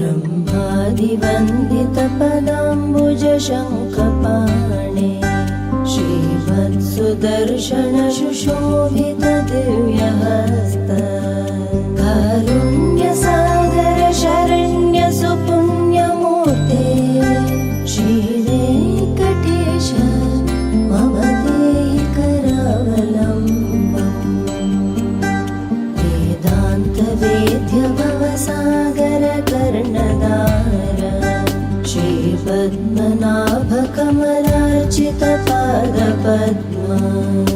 ब्रह्मादिवन्दितपदाम्बुजशङ्खपाणे श्रीवत्सुदर्शनशुशोभितदिव्यहस्त कारुण्यसागर शरण्यसुपुण्यमूर्ते श्रीवेङ्कटेश मम देहि करावलम्बम् वेदान्तवेद्य भवसागरकर्णधार श्रीपद्मनाभकमलार्चितपादपद्मा